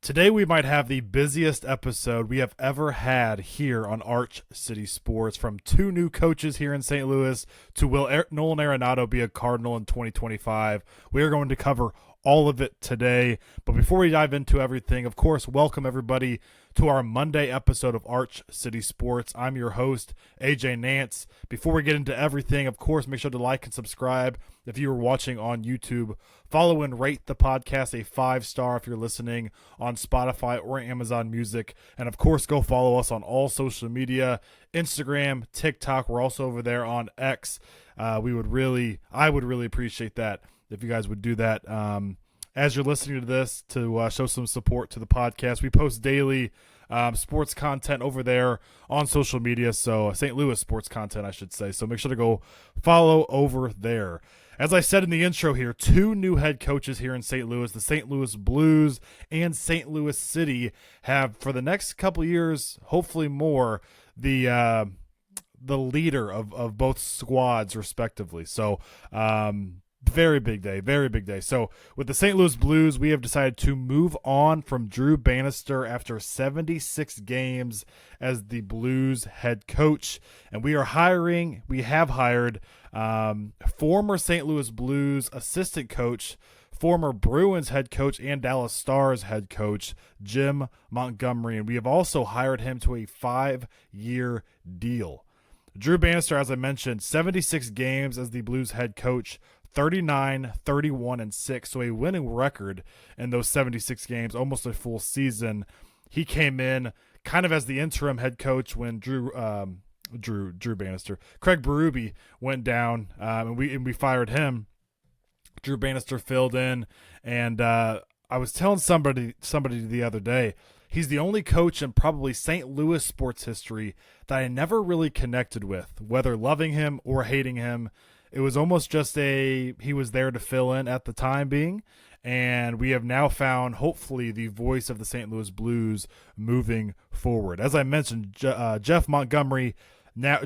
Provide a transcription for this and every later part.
Today we might have the busiest episode we have ever had here on Arch City Sports. From two new coaches here in St. Louis to Nolan Arenado be a Cardinal in 2025. We are going to cover all of it today. But before we dive into everything, of course, welcome everybody to our Monday episode of Arch City Sports. I'm your host, AJ Nance. Before we get into everything, of course, make sure to like and subscribe if you are watching on YouTube. Follow and rate the podcast a 5-star if you're listening on Spotify or Amazon Music. And of course, go follow us on all social media, Instagram, TikTok. We're also over there on X. I would really appreciate that if you guys would do that. As you're listening to this, to show some support to the podcast. We post daily sports content over there on social media, so St. Louis sports content, I should say. So make sure to go follow over there. As I said in the intro here, two new head coaches here in St. Louis. The St. Louis Blues and St. Louis City have, for the next couple years, hopefully more, the leader of both squads, respectively. So, very big day. So with the St. Louis Blues, we have decided to move on from Drew Bannister after 76 games as the Blues head coach. And we have hired former St. Louis Blues assistant coach, former Bruins head coach, and Dallas Stars head coach, Jim Montgomery. And we have also hired him to a 5-year deal. Drew Bannister, as I mentioned, 76 games as the Blues head coach, 39, 31, and 6, so a winning record in those 76 games, almost a full season. He came in kind of as the interim head coach when Drew Bannister, Craig Berube went down, and we fired him. Drew Bannister filled in, and I was telling somebody the other day, he's the only coach in probably St. Louis sports history that I never really connected with, whether loving him or hating him. It was almost just he was there to fill in at the time being, and we have now found, hopefully, the voice of the St. Louis Blues moving forward. As I mentioned, Jim Montgomery, now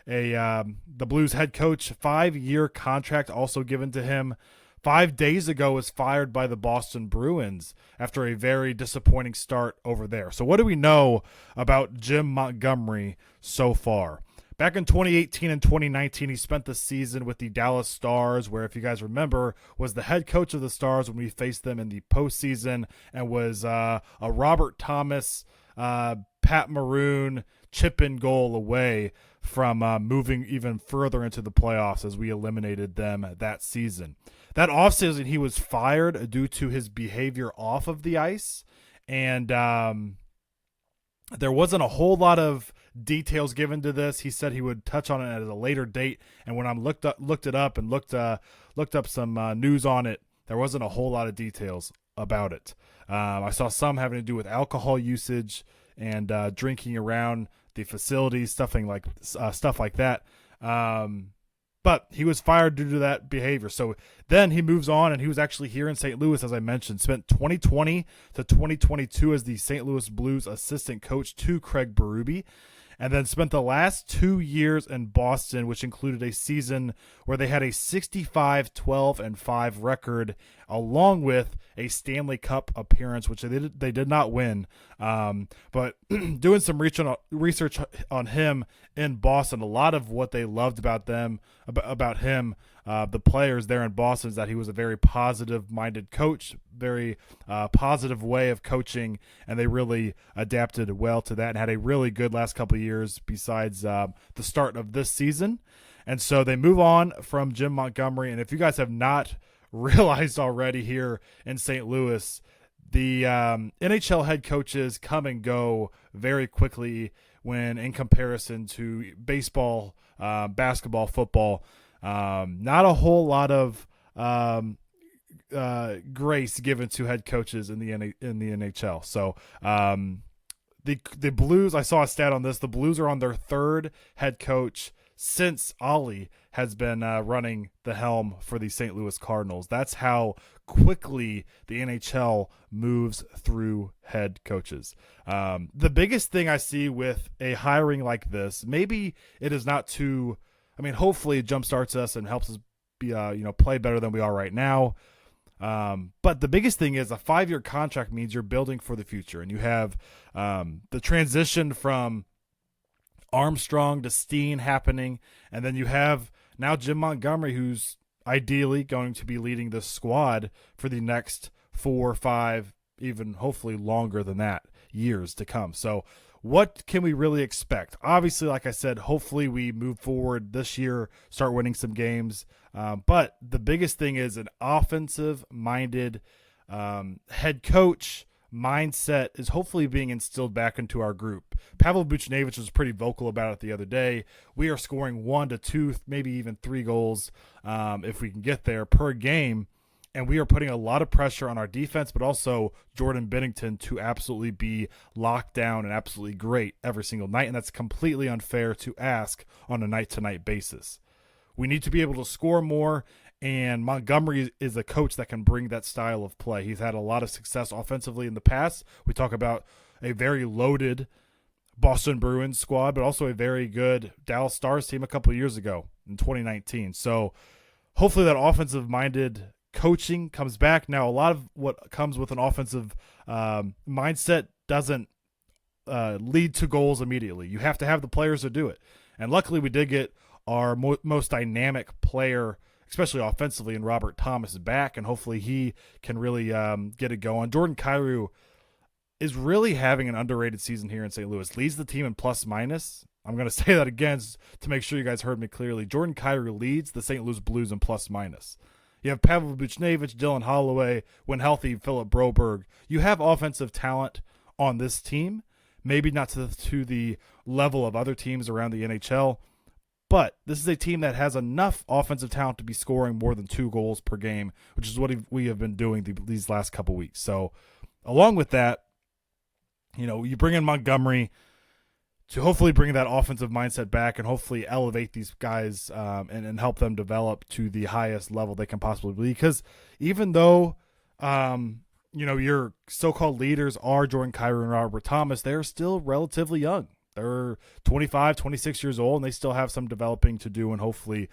the Blues head coach, 5-year contract also given to him. 5 days ago was fired by the Boston Bruins after a very disappointing start over there. So what do we know about Jim Montgomery so far? Back in 2018 and 2019, he spent the season with the Dallas Stars, where, if you guys remember, was the head coach of the Stars when we faced them in the postseason, and was a Robert Thomas, Pat Maroon chip-in goal away from moving even further into the playoffs as we eliminated them that season. That offseason, he was fired due to his behavior off of the ice, and there wasn't a whole lot of details given to this. He said he would touch on it at a later date, and when I looked it up and looked up some news on it, there wasn't a whole lot of details about it. I saw some having to do with alcohol usage and drinking around the facilities, stuff like that. But he was fired due to that behavior. So then he moves on, and he was actually here in St. Louis, as I mentioned, spent 2020 to 2022 as the St. Louis Blues assistant coach to Craig Berube, and then spent the last 2 years in Boston, which included a season where they had a 65-12-5 record, along with a Stanley Cup appearance, which they did not win. But doing some research on him in Boston, a lot of what they loved about him, the players there in Boston, is that he was a very positive-minded coach, very positive way of coaching, and they really adapted well to that and had a really good last couple of years besides the start of this season. And so they move on from Jim Montgomery, and if you guys have not realized already here in St. Louis, the NHL head coaches come and go very quickly when in comparison to baseball, basketball, football. Not a whole lot of grace given to head coaches in the NHL. So the Blues, I saw a stat on this. The Blues are on their third head coach since Ollie has been running the helm for the St. Louis Cardinals. That's how quickly the NHL moves through head coaches. The biggest thing I see with a hiring like this, maybe it is not too, hopefully it jumpstarts us and helps us be, play better than we are right now. But the biggest thing is a 5-year contract means you're building for the future, and you have the transition from Armstrong to Steen happening, and then you have now Jim Montgomery, who's ideally going to be leading this squad for the next 4, 5, even hopefully longer than that, years to come. So what can we really expect? Obviously, like I said, hopefully we move forward this year, start winning some games. But the biggest thing is an offensive-minded head coach mindset is hopefully being instilled back into our group. Pavel Buchnevich was pretty vocal about it the other day. We are scoring 1 to 2, maybe even 3 goals if we can get there per game. And we are putting a lot of pressure on our defense, but also Jordan Binnington to absolutely be locked down and absolutely great every single night. And that's completely unfair to ask on a night-to-night basis. We need to be able to score more, and Montgomery is a coach that can bring that style of play. He's had a lot of success offensively in the past. We talk about a very loaded Boston Bruins squad, but also a very good Dallas Stars team a couple of years ago in 2019. So hopefully that offensive-minded coaching comes back. Now, a lot of what comes with an offensive mindset doesn't lead to goals immediately. You have to have the players to do it. And luckily we did get our most dynamic player, especially offensively, in Robert Thomas back, and hopefully he can really get it going. Jordan Kyrou is really having an underrated season here in St. Louis. Leads the team in plus-minus. I'm going to say that again to make sure you guys heard me clearly. Jordan Kyrou leads the St. Louis Blues in plus-minus. You have Pavel Buchnevich, Dylan Holloway, when healthy, Philip Broberg. You have offensive talent on this team, maybe not to the level of other teams around the NHL, but this is a team that has enough offensive talent to be scoring more than 2 goals per game, which is what we have been doing these last couple weeks. So along with that, you bring in Montgomery to hopefully bring that offensive mindset back and hopefully elevate these guys and help them develop to the highest level they can possibly be. Because even though, your so-called leaders are Jordan Kyrou and Robert Thomas, they're still relatively young. They're 25, 26 years old, and they still have some developing to do, and hopefully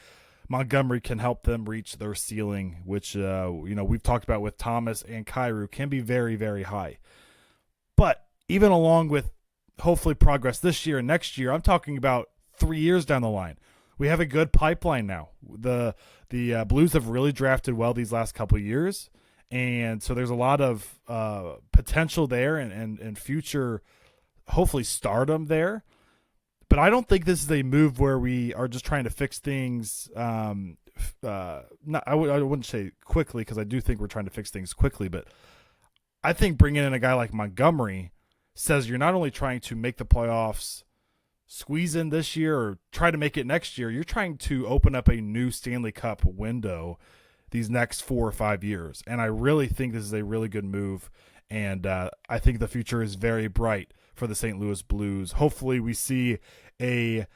Montgomery can help them reach their ceiling, which, we've talked about with Thomas and Kyrou, can be very, very high. But even along with hopefully progress this year and next year, I'm talking about 3 years down the line. We have a good pipeline now. The Blues have really drafted well these last couple of years, and so there's a lot of potential there and future, hopefully, stardom there. But I don't think this is a move where we are just trying to fix things. I wouldn't say quickly, because I do think we're trying to fix things quickly, but I think bringing in a guy like Montgomery says you're not only trying to make the playoffs, squeeze in this year, or try to make it next year, you're trying to open up a new Stanley Cup window these next 4 or 5 years. And I really think this is a really good move, and I think the future is very bright for the St. Louis Blues. Hopefully we see a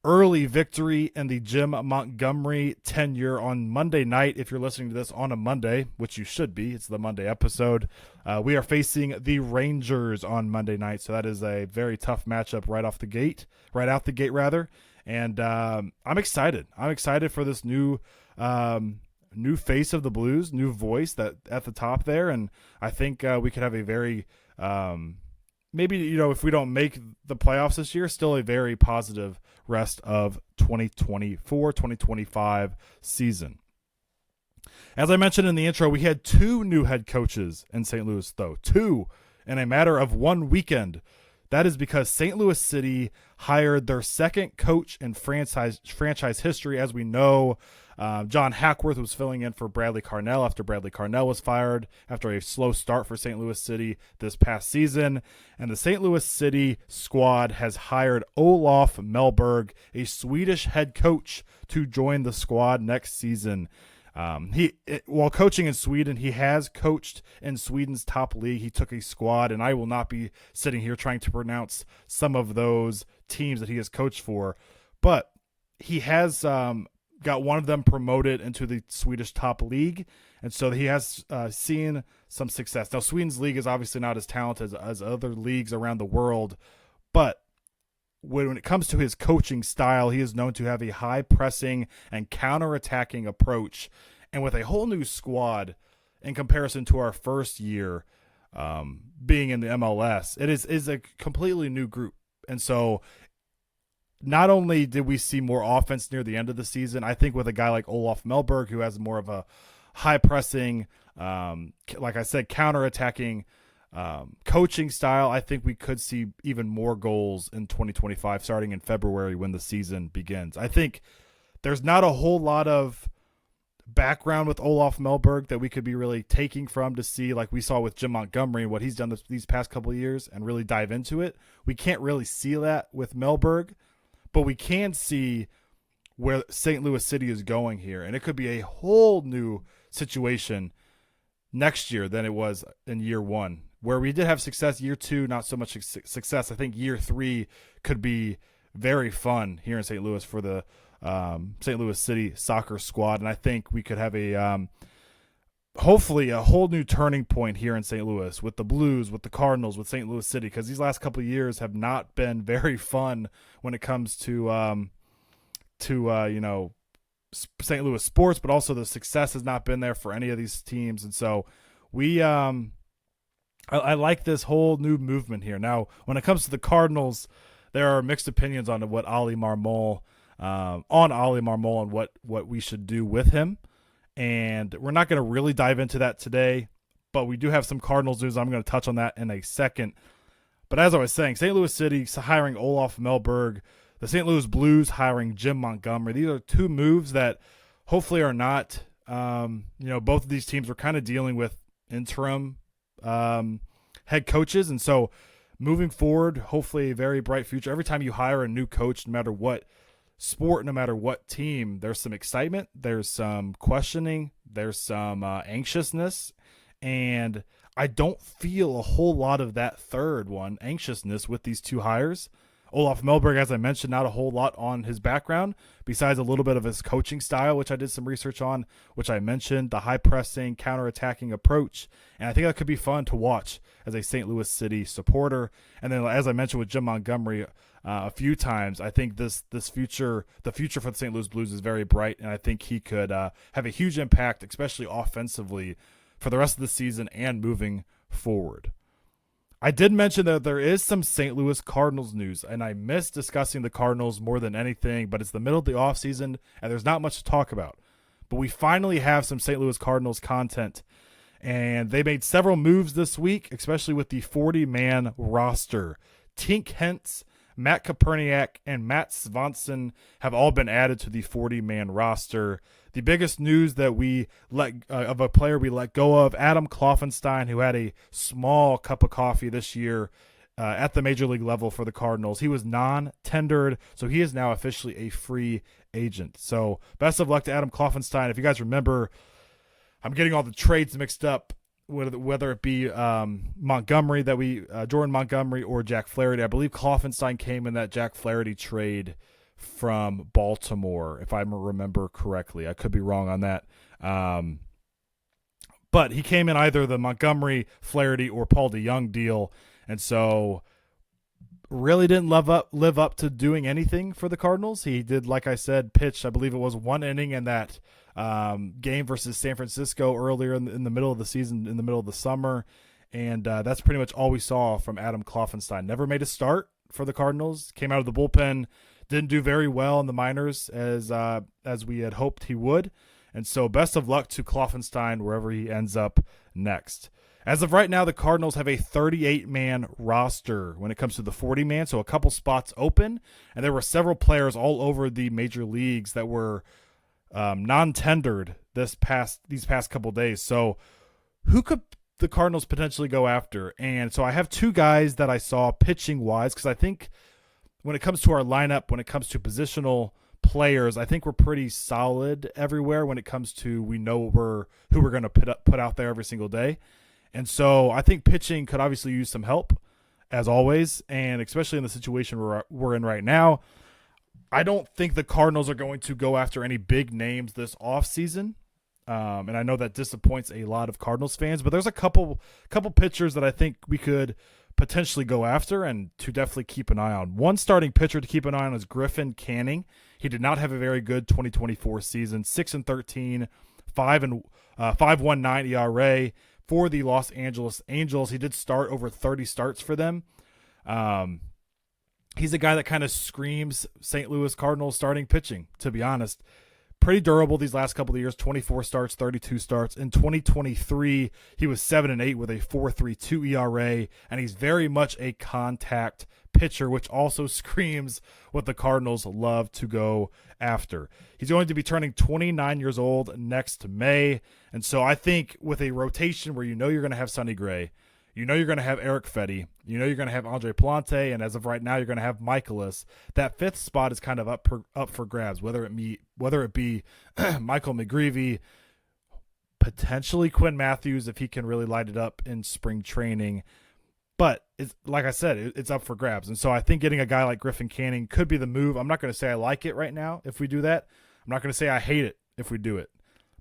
early victory in the Jim Montgomery tenure on Monday night. If you're listening to this on a Monday, which you should be, it's the Monday episode. We are facing the Rangers on Monday night, so that is a very tough matchup right out the gate. And I'm excited. I'm excited for this new face of the Blues, new voice that at the top there, and I think we could have a very maybe, if we don't make the playoffs this year, still a very positive rest of 2024-2025 season. As I mentioned in the intro, we had 2 new head coaches in St. Louis, though. 2 in a matter of 1 weekend. That is because St. Louis City hired their second coach in franchise history. As we know, John Hackworth was filling in for Bradley Carnell after Bradley Carnell was fired after a slow start for St. Louis City this past season. And the St. Louis City squad has hired Olof Mellberg, a Swedish head coach, to join the squad next season. While coaching in Sweden, he has coached in Sweden's top league. He took a squad, and I will not be sitting here trying to pronounce some of those teams that he has coached for, but he has got one of them promoted into the Swedish top league, and so he has seen some success. Now, Sweden's league is obviously not as talented as other leagues around the world, but when it comes to his coaching style, he is known to have a high pressing and counter-attacking approach. And with a whole new squad, in comparison to our first year being in the MLS. It is a completely new group. And so not only did we see more offense near the end of the season, I think with a guy like Olaf Melberg, who has more of a high pressing, like I said, counter-attacking coaching style, I think we could see even more goals in 2025 starting in February when the season begins. I think there's not a whole lot of background with Olaf Melberg that we could be really taking from to see, like we saw with Jim Montgomery, what he's done these past couple of years, and really dive into it. We can't really see that with Melberg, but we can see where St. Louis City is going here, and it could be a whole new situation next year than it was in year one, where we did have success. Year two, not so much success. I think year three could be very fun here in St. Louis for the St. Louis City soccer squad, and I think we could have a hopefully a whole new turning point here in St. Louis with the Blues, with the Cardinals, with St. Louis City, because these last couple of years have not been very fun when it comes to St. Louis sports, but also the success has not been there for any of these teams, and so we I like this whole new movement here. Now, when it comes to the Cardinals, there are mixed opinions on what Oli Marmol. And what we should do with him. And we're not going to really dive into that today, but we do have some Cardinals news. I'm going to touch on that in a second. But as I was saying, St. Louis City hiring Olaf Melberg, the St. Louis Blues hiring Jim Montgomery. These are two moves that hopefully are not, both of these teams are kind of dealing with interim head coaches. And so moving forward, hopefully a very bright future. Every time you hire a new coach, no matter what sport, no matter what team, there's some excitement, there's some questioning, there's some anxiousness, and I don't feel a whole lot of that third one, anxiousness, with these two hires. Olaf Melberg, as I mentioned, not a whole lot on his background, besides a little bit of his coaching style, which I did some research on, which I mentioned, the high-pressing, counter-attacking approach, and I think that could be fun to watch as a St. Louis City supporter. And then, as I mentioned with Jim Montgomery a few times, I think the future for the St. Louis Blues is very bright, and I think he could have a huge impact, especially offensively, for the rest of the season and moving forward. I did mention that there is some St. Louis Cardinals news, and I miss discussing the Cardinals more than anything, but it's the middle of the offseason, and there's not much to talk about. But we finally have some St. Louis Cardinals content, and they made several moves this week, especially with the 40-man roster. Tink Hentz, Matt Koperniak, and Matt Svanson have all been added to the 40-man roster. The biggest news that we of a player we let go of, Adam Kloffenstein, who had a small cup of coffee this year at the major league level for the Cardinals. He was non-tendered, so he is now officially a free agent. So best of luck to Adam Kloffenstein. If you guys remember, I'm getting all the trades mixed up, whether it be Montgomery Jordan Montgomery or Jack Flaherty. I believe Kloffenstein came in that Jack Flaherty trade from Baltimore, if I remember correctly. I could be wrong on that. But he came in either the Montgomery, Flaherty, or Paul DeYoung deal, and so really didn't live up to doing anything for the Cardinals. He did, like I said, pitch, I believe it was one inning in that game versus San Francisco earlier in the middle of the season, in the middle of the summer, and that's pretty much all we saw from Adam Kloffenstein. Never made a start for the Cardinals, came out of the bullpen, didn't do very well in the minors as we had hoped he would, and so best of luck to Kloffenstein wherever he ends up next. As of right now, the Cardinals have a 38-man roster when it comes to the 40-man, so a couple spots open, and there were several players all over the major leagues that were non-tendered these past couple days. So who could the Cardinals potentially go after? And so I have two guys that I saw pitching-wise, because I think when it comes to our lineup, when it comes to positional players, I think we're pretty solid everywhere when it comes to we know who we're going to put out there every single day. And so I think pitching could obviously use some help, as always, and especially in the situation we're in right now. I don't think the Cardinals are going to go after any big names this offseason. And I know that disappoints a lot of Cardinals fans, but there's a couple pitchers that I think we could potentially go after and to definitely keep an eye on. One starting pitcher to keep an eye on is Griffin Canning. He did not have a very good 2024 season, 6-13, 5.19 ERA for the Los Angeles Angels. He did start over 30 starts for them. He's a guy that kind of screams St. Louis Cardinals starting pitching, to be honest. Pretty durable these last couple of years, 24 starts, 32 starts. In 2023, he was 7-8 with a 4.32 ERA, and he's very much a contact pitcher, which also screams what the Cardinals love to go after. He's going to be turning 29 years old next May, and so I think with a rotation where you know you're going to have Sonny Gray, you know you're going to have Eric Fetty, you know you're going to have Andre Plante, and as of right now you're going to have Michaelis. That fifth spot is kind of up for grabs, whether it be Michael McGreevy, potentially Quinn Matthews if he can really light it up in spring training. But it's, like I said, it's up for grabs. And so I think getting a guy like Griffin Canning could be the move. I'm not going to say I like it right now if we do that. I'm not going to say I hate it if we do it.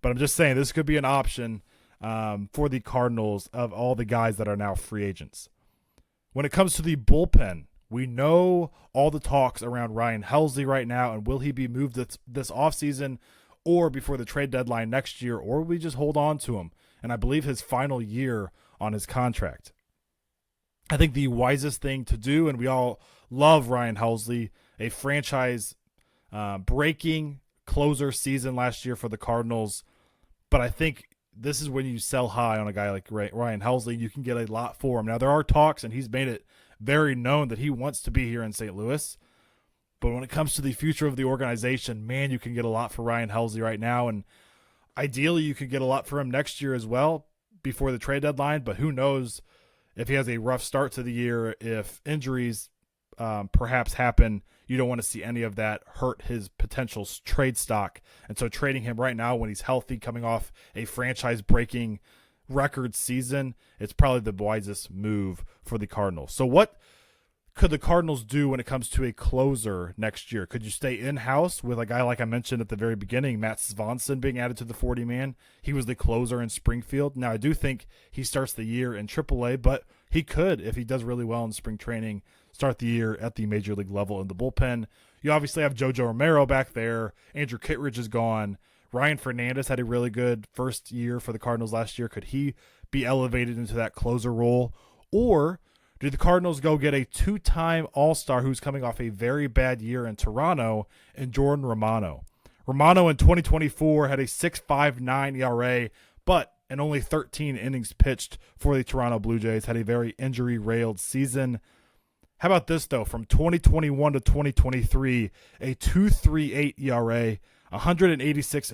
But I'm just saying this could be an option for the Cardinals of all the guys that are now free agents. When it comes to the bullpen, we know all the talks around Ryan Helsley right now, and will he be moved this offseason or before the trade deadline next year, or will we just hold on to him? And I believe his final year on his contract. I think the wisest thing to do, and we all love Ryan Helsley, a franchise breaking closer season last year for the Cardinals, but I think this is when you sell high on a guy like Ryan Helsley. You can get a lot for him. Now, there are talks, and he's made it very known that he wants to be here in St. Louis. But when it comes to the future of the organization, man, you can get a lot for Ryan Helsley right now. And ideally, you could get a lot for him next year as well before the trade deadline. But who knows if he has a rough start to the year, if injuries perhaps happen. You don't want to see any of that hurt his potential trade stock. And so trading him right now when he's healthy, coming off a franchise-breaking record season, it's probably the wisest move for the Cardinals. So what could the Cardinals do when it comes to a closer next year? Could you stay in-house with a guy like I mentioned at the very beginning, Matt Swanson being added to the 40-man? He was the closer in Springfield. Now, I do think he starts the year in AAA, but he could, if he does really well in spring training, start the year at the major league level in the bullpen. You obviously have JoJo Romero back there. Andrew Kittredge is gone. Ryan Fernandez had a really good first year for the Cardinals last year. Could he be elevated into that closer role? Or do the Cardinals go get a two-time All-Star who's coming off a very bad year in Toronto and Jordan Romano? Romano in 2024 had a 6.59 ERA, but in only 13 innings pitched for the Toronto Blue Jays, had a very injury-railed season. How about this, though? From 2021 to 2023, a 2.38 ERA, 186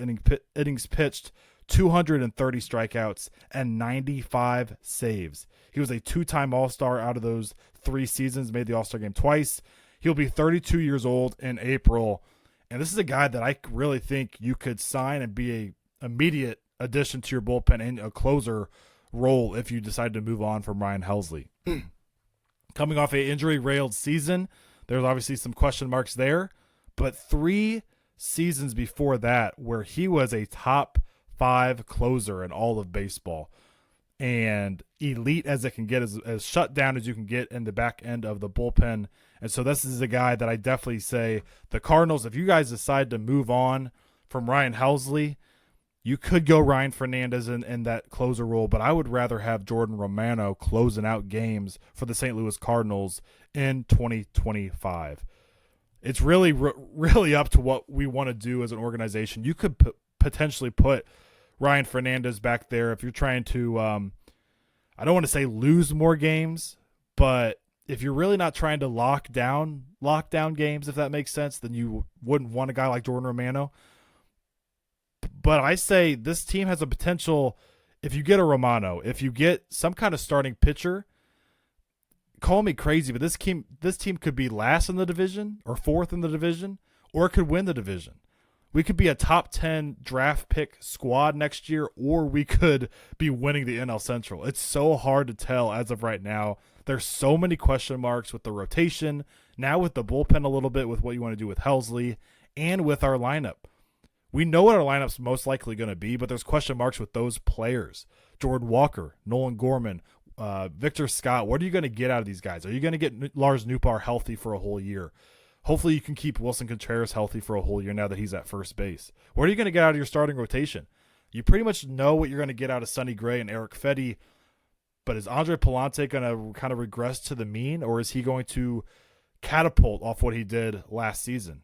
innings pitched, 230 strikeouts, and 95 saves. He was a two-time All-Star out of those 3 seasons, made the All-Star game twice. He'll be 32 years old in April, and this is a guy that I really think you could sign and be an immediate addition to your bullpen and a closer role if you decide to move on from Ryan Helsley. Coming off an injury-railed season, there's obviously some question marks there, but 3 seasons before that where he was a top 5 closer in all of baseball and elite as it can get, as shut down as you can get in the back end of the bullpen. And so this is a guy that I definitely say the Cardinals, if you guys decide to move on from Ryan Helsley, you could go Ryan Fernandez in that closer role, but I would rather have Jordan Romano closing out games for the St. Louis Cardinals in 2025. It's really up to what we want to do as an organization. You could potentially put Ryan Fernandez back there if you're trying to, I don't want to say lose more games, but if you're really not trying to lock down games, if that makes sense, then you wouldn't want a guy like Jordan Romano. But I say this team has a potential, if you get a Romano, if you get some kind of starting pitcher, call me crazy, but this team could be last in the division or 4th in the division, or it could win the division. We could be a top 10 draft pick squad next year, or we could be winning the NL Central. It's so hard to tell as of right now. There's so many question marks with the rotation, now with the bullpen a little bit with what you want to do with Helsley, and with our lineup. We know what our lineup's most likely going to be, but there's question marks with those players. Jordan Walker, Nolan Gorman, Victor Scott. What are you going to get out of these guys? Are you going to get Lars Nootbaar healthy for a whole year? Hopefully you can keep Wilson Contreras healthy for a whole year now that he's at first base. What are you going to get out of your starting rotation? You pretty much know what you're going to get out of Sonny Gray and Eric Fetty, but is Andre Palante going to kind of regress to the mean, or is he going to catapult off what he did last season?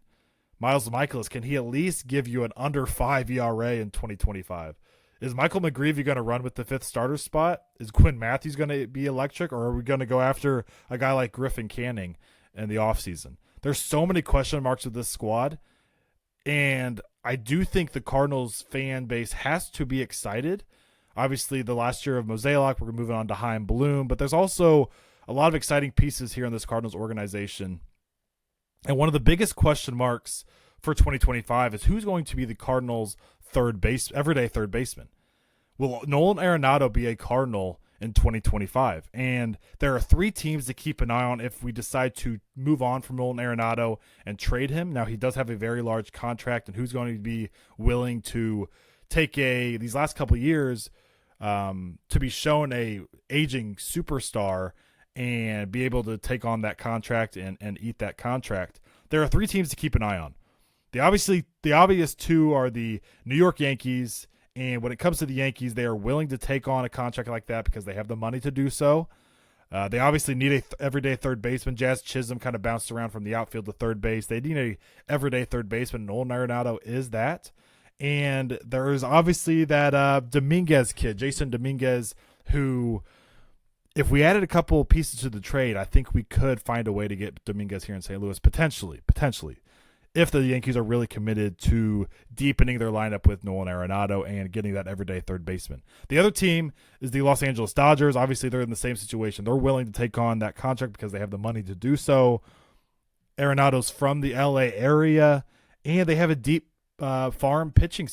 Miles Michaelis, can he at least give you an under 5 ERA in 2025? Is Michael McGreevy going to run with the 5th starter spot? Is Quinn Matthews going to be electric, or are we going to go after a guy like Griffin Canning in the offseason? There's so many question marks with this squad, and I do think the Cardinals fan base has to be excited. Obviously, the last year of Mozeliak, we're moving on to Chaim Bloom, but there's also a lot of exciting pieces here in this Cardinals organization. And one of the biggest question marks for 2025 is who's going to be the Cardinals' everyday third baseman. Will Nolan Arenado be a Cardinal in 2025? And there are 3 teams to keep an eye on if we decide to move on from Nolan Arenado and trade him. Now, he does have a very large contract, and who's going to be willing to take these last couple of years to be shown a aging superstar and be able to take on that contract and eat that contract. There are 3 teams to keep an eye on. The obvious 2 are the New York Yankees, and when it comes to the Yankees, they are willing to take on a contract like that because they have the money to do so. They obviously need a everyday third baseman. Jazz Chisholm kind of bounced around from the outfield to third base. They need a everyday third baseman. Nolan Arenado is that. And there is obviously that Dominguez kid, Jason Dominguez, who, if we added a couple pieces to the trade, I think we could find a way to get Dominguez here in St. Louis, potentially, if the Yankees are really committed to deepening their lineup with Nolan Arenado and getting that everyday third baseman. The other team is the Los Angeles Dodgers. Obviously, they're in the same situation. They're willing to take on that contract because they have the money to do so. Arenado's from the LA area, and they have a deep pitching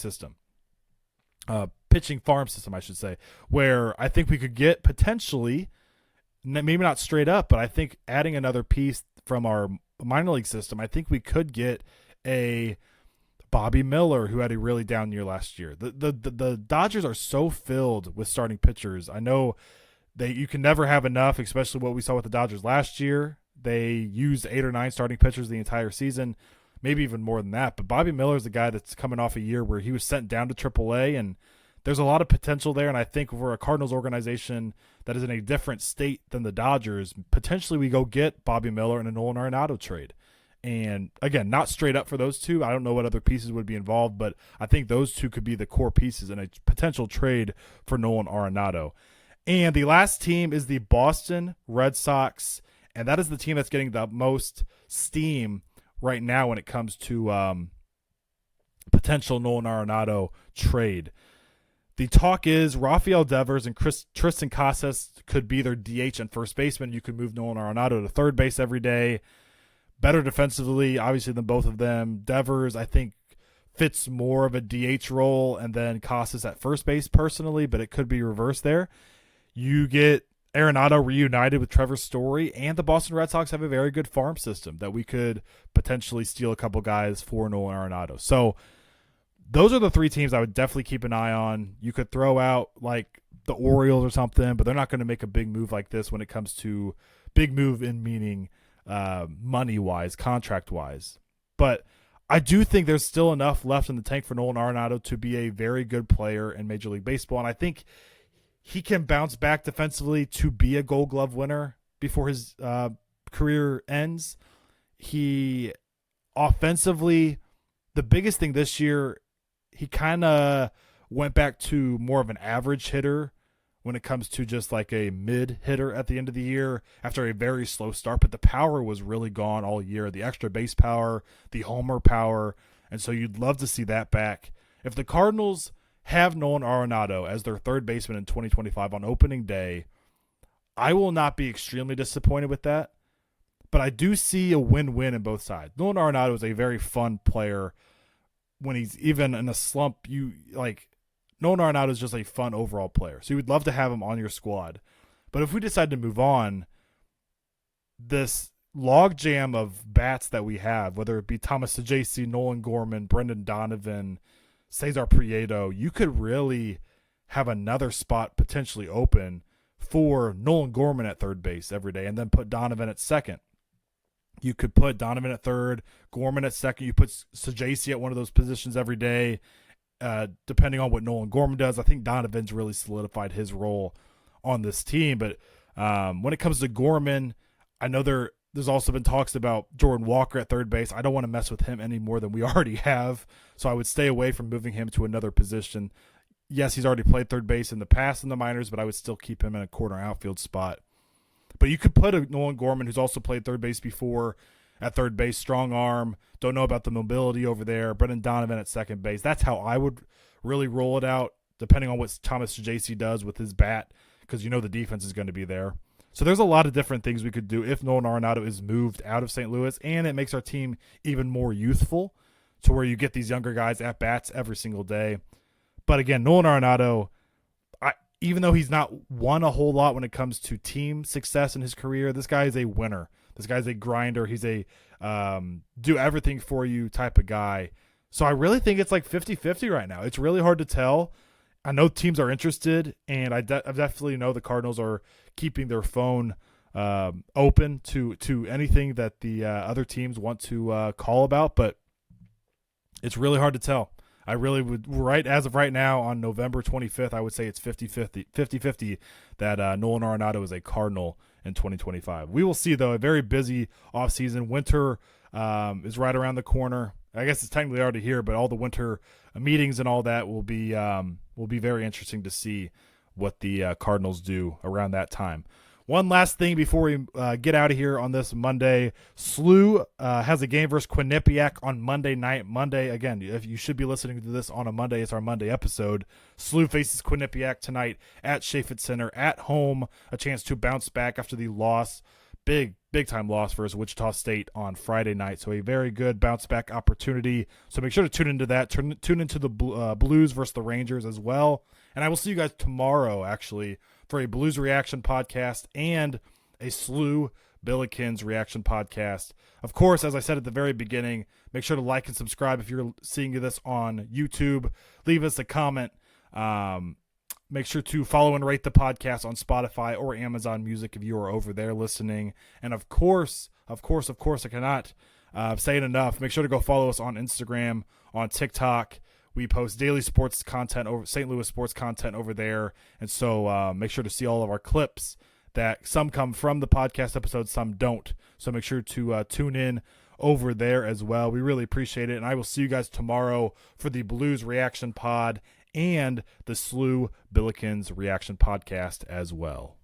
farm system, I should say, where I think we could get potentially, maybe not straight up, but I think adding another piece from our minor league system, I think we could get a Bobby Miller, who had a really down year last year. The Dodgers are so filled with starting pitchers. I know you can never have enough, especially what we saw with the Dodgers last year. They used 8 or 9 starting pitchers the entire season, maybe even more than that. But Bobby Miller is the guy that's coming off a year where he was sent down to AAA, and there's a lot of potential there. And I think for a Cardinals organization that is in a different state than the Dodgers, potentially we go get Bobby Miller in a Nolan Arenado trade. And again, not straight up for those 2. I don't know what other pieces would be involved, but I think those 2 could be the core pieces in a potential trade for Nolan Arenado. And the last team is the Boston Red Sox, and that is the team that's getting the most steam right now when it comes to potential Nolan Arenado trade. The talk is Rafael Devers and Tristan Casas could be their DH and first baseman. You could move Nolan Arenado to third base every day. Better defensively, obviously, than both of them. Devers, I think, fits more of a DH role, and then Casas at first base personally, but it could be reversed there. You get Arenado reunited with Trevor Story, and the Boston Red Sox have a very good farm system that we could potentially steal a couple guys for Nolan Arenado. So those are the 3 teams I would definitely keep an eye on. You could throw out like the Orioles or something, but they're not going to make a big move like this when it comes to big move in meaning money-wise, contract-wise. But I do think there's still enough left in the tank for Nolan Arenado to be a very good player in Major League Baseball, and I think he can bounce back defensively to be a Gold Glove winner before his career ends. He offensively, the biggest thing this year, he kind of went back to more of an average hitter when it comes to just like a mid hitter at the end of the year after a very slow start, but the power was really gone all year. The extra base power, the homer power, and so you'd love to see that back. If the Cardinals have Nolan Arenado as their third baseman in 2025 on opening day, I will not be extremely disappointed with that, but I do see a win-win in both sides. Nolan Arenado is a very fun player. When he's even in a slump, Nolan Arenado is just a fun overall player. So you would love to have him on your squad. But if we decide to move on, this logjam of bats that we have, whether it be Thomas Saggese, Nolan Gorman, Brendan Donovan, Cesar Prieto, you could really have another spot potentially open for Nolan Gorman at third base every day and then put Donovan at second. You could put Donovan at third, Gorman at second. You put Saggese at one of those positions every day, depending on what Nolan Gorman does. I think Donovan's really solidified his role on this team. But when it comes to Gorman, I know there's also been talks about Jordan Walker at third base. I don't want to mess with him any more than we already have, so I would stay away from moving him to another position. Yes, he's already played third base in the past in the minors, but I would still keep him in a corner outfield spot. But you could put a Nolan Gorman, who's also played third base before, at third base, strong arm, don't know about the mobility over there. Brendan Donovan at second base. That's how I would really roll it out, depending on what Thomas Saggese does with his bat, because you know the defense is going to be there. So there's a lot of different things we could do if Nolan Arenado is moved out of St. Louis, and it makes our team even more youthful to where you get these younger guys at bats every single day. But again, Nolan Arenado, even though he's not won a whole lot when it comes to team success in his career, this guy is a winner. This guy's a grinder. He's a do everything for you type of guy. So I really think it's like 50-50 right now. It's really hard to tell. I know teams are interested, and I definitely know the Cardinals are keeping their phone open to anything that the other teams want to call about, but it's really hard to tell. I really would, as of right now on November 25th, I would say it's 50-50 that Nolan Arenado is a Cardinal in 2025. We will see, though, a very busy offseason. Winter is right around the corner. I guess it's technically already here, but all the winter meetings and all that will be very interesting to see what the Cardinals do around that time. One last thing before we get out of here on this Monday. SLU has a game versus Quinnipiac on Monday night. Monday, again, if you should be listening to this on a Monday, it's our Monday episode. SLU faces Quinnipiac tonight at Chaffetz Center at home. A chance to bounce back after the loss. Big time loss versus Wichita State on Friday night. So a very good bounce back opportunity. So make sure to tune into that. Tune into the Blues versus the Rangers as well. And I will see you guys tomorrow, actually, for a Blues reaction podcast and a SLU Billikens reaction podcast. Of course, as I said at the very beginning, make sure to like and subscribe if you're seeing this on YouTube. Leave us a comment. Make sure to follow and rate the podcast on Spotify or Amazon Music if you are over there listening. And of course, I cannot say it enough. Make sure to go follow us on Instagram, on TikTok. We post daily sports content over St. Louis sports content over there. And so make sure to see all of our clips that some come from the podcast episodes, some don't. So make sure to tune in over there as well. We really appreciate it. And I will see you guys tomorrow for the Blues reaction pod and the SLU Billikens reaction podcast as well.